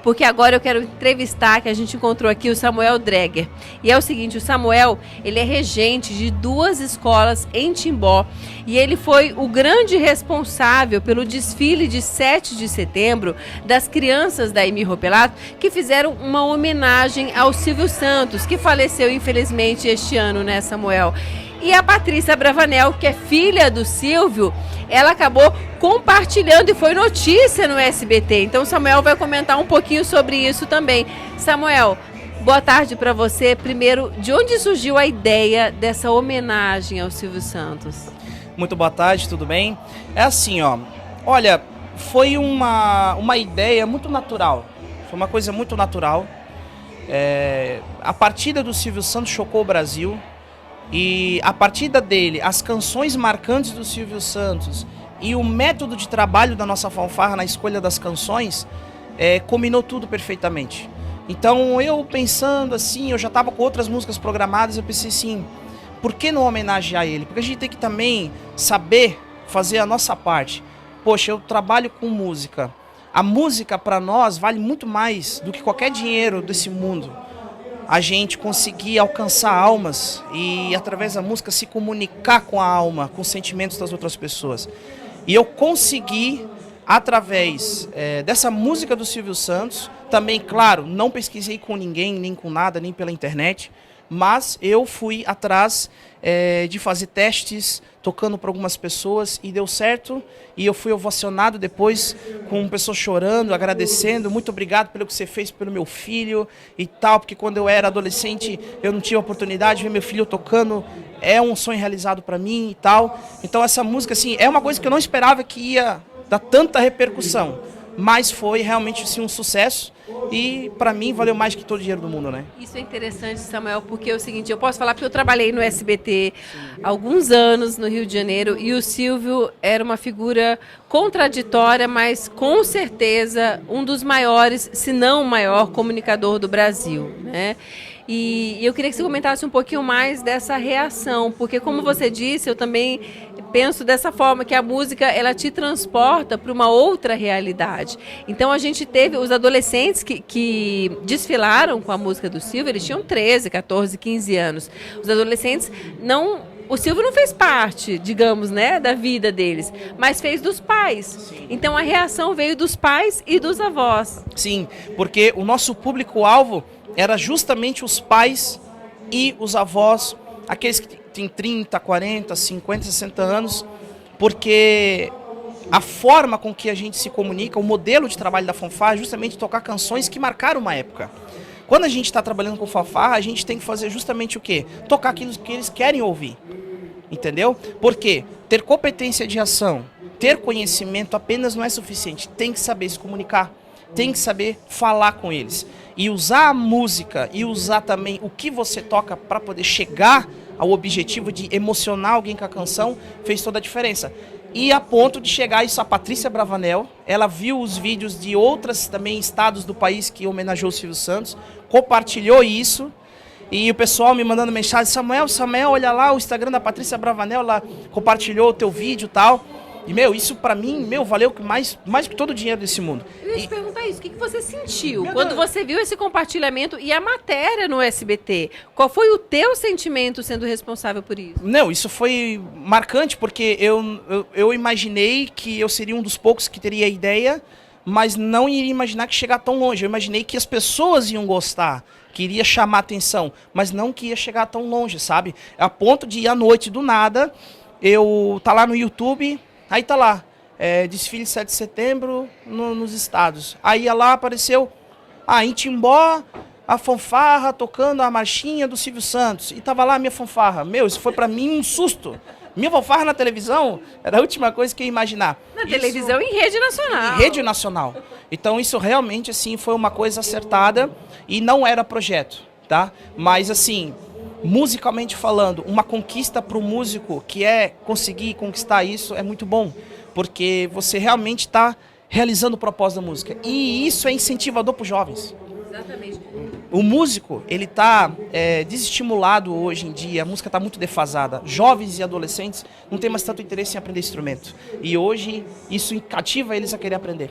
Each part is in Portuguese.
porque agora eu quero entrevistar, que a gente encontrou aqui, o Samuel Dreger. E é o seguinte, o Samuel, ele é regente de 2 escolas em Timbó, e ele foi o grande responsável pelo desfile de 7 de setembro das crianças da Emir Ropelato, que fizeram uma homenagem ao Silvio Santos, que faleceu infelizmente este ano, né, Samuel? E a Patrícia Bravanel, que é filha do Silvio, ela acabou compartilhando e foi notícia no SBT. Então o Samuel vai comentar um pouquinho sobre isso também. Samuel, boa tarde para você. Primeiro, de onde surgiu a ideia dessa homenagem ao Silvio Santos? Muito boa tarde, tudo bem? É assim, ó. Olha, foi uma ideia muito natural. Foi uma coisa muito natural. A partida do Silvio Santos chocou o Brasil. E a partida dele, as canções marcantes do Silvio Santos e o método de trabalho da nossa fanfarra na escolha das canções, combinou tudo perfeitamente. Então eu pensando assim, eu já estava com outras músicas programadas, eu pensei assim, por que não homenagear ele? Porque a gente tem que também saber fazer a nossa parte. Poxa, eu trabalho com música. A música para nós vale muito mais do que qualquer dinheiro desse mundo. A gente conseguir alcançar almas e através da música se comunicar com a alma, com os sentimentos das outras pessoas. E eu consegui, através dessa música do Silvio Santos, também, claro, não pesquisei com ninguém, nem com nada, nem pela internet, mas eu fui atrás de fazer testes, tocando para algumas pessoas e deu certo. E eu fui ovacionado depois com pessoas chorando, agradecendo, muito obrigado pelo que você fez pelo meu filho e tal, porque quando eu era adolescente eu não tive a oportunidade de ver meu filho tocando, é um sonho realizado para mim e tal. Então essa música assim, é uma coisa que eu não esperava que ia dar tanta repercussão, mas foi realmente assim, um sucesso. E para mim valeu mais que todo o dinheiro do mundo, né? Isso é interessante, Samuel, porque é o seguinte, eu posso falar porque eu trabalhei no SBT há alguns anos no Rio de Janeiro e o Silvio era uma figura contraditória, mas com certeza um dos maiores, se não o maior comunicador do Brasil, né? E eu queria que você comentasse um pouquinho mais dessa reação, porque como você disse, eu também penso dessa forma, que a música ela te transporta para uma outra realidade. Então a gente teve os adolescentes que desfilaram com a música do Silvio, eles tinham 13, 14, 15 anos. Os adolescentes não... O Silvio não fez parte, digamos, né, da vida deles, mas fez dos pais. Sim. Então a reação veio dos pais e dos avós. Sim, porque o nosso público-alvo era justamente os pais e os avós, aqueles que têm 30, 40, 50, 60 anos, porque a forma com que a gente se comunica, o modelo de trabalho da fanfarra é justamente tocar canções que marcaram uma época. Quando a gente está trabalhando com fanfarra, a gente tem que fazer justamente o quê? Tocar aquilo que eles querem ouvir. Entendeu? Porque ter competência de ação, ter conhecimento apenas não é suficiente. Tem que saber se comunicar, tem que saber falar com eles. E usar a música e usar também o que você toca para poder chegar ao objetivo de emocionar alguém com a canção fez toda a diferença. E a ponto de chegar isso a Patrícia Bravanel, ela viu os vídeos de outros também estados do país que homenageou o Silvio Santos, compartilhou isso, e o pessoal me mandando mensagem, Samuel, olha lá o Instagram da Patrícia Bravanel, ela compartilhou o teu vídeo e tal. E, isso pra mim, valeu mais que todo o dinheiro desse mundo. Eu ia te perguntar isso, o que você sentiu quando você viu esse compartilhamento e a matéria no SBT? Qual foi o teu sentimento sendo responsável por isso? Não, isso foi marcante, porque eu imaginei que eu seria um dos poucos que teria a ideia, mas não iria imaginar que chegar tão longe. Eu imaginei que as pessoas iam gostar, que iria chamar atenção, mas não que ia chegar tão longe, sabe? A ponto de ir à noite, do nada, eu tá lá no YouTube... Aí tá lá, desfile 7 de setembro nos estados. Aí lá apareceu, em Timbó, a fanfarra tocando a marchinha do Silvio Santos. E tava lá a minha fanfarra. Isso foi pra mim um susto. Minha fanfarra na televisão era a última coisa que eu ia imaginar. Televisão em rede nacional. Em rede nacional. Então isso realmente assim foi uma coisa acertada e não era projeto, tá? Mas assim... musicalmente falando, uma conquista para o músico que conseguir conquistar isso é muito bom, porque você realmente está realizando o propósito da música. E isso é incentivador para os jovens. Exatamente. O músico, ele está desestimulado hoje em dia, a música está muito defasada. Jovens e adolescentes não têm mais tanto interesse em aprender instrumento. E hoje isso cativa eles a querer aprender.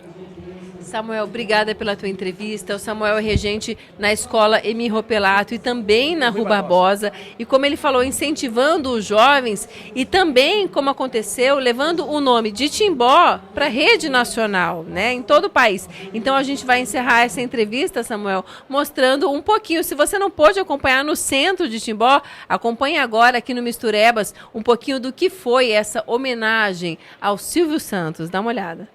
Samuel, obrigada pela tua entrevista. O Samuel é regente na escola Emir Ropelato e também na Rua Barbosa. E como ele falou, incentivando os jovens e também, como aconteceu, levando o nome de Timbó para a rede nacional, né, em todo o país. Então a gente vai encerrar essa entrevista, Samuel, mostrando um pouquinho. Se você não pôde acompanhar no centro de Timbó, acompanhe agora aqui no Misturebas um pouquinho do que foi essa homenagem ao Silvio Santos. Dá uma olhada.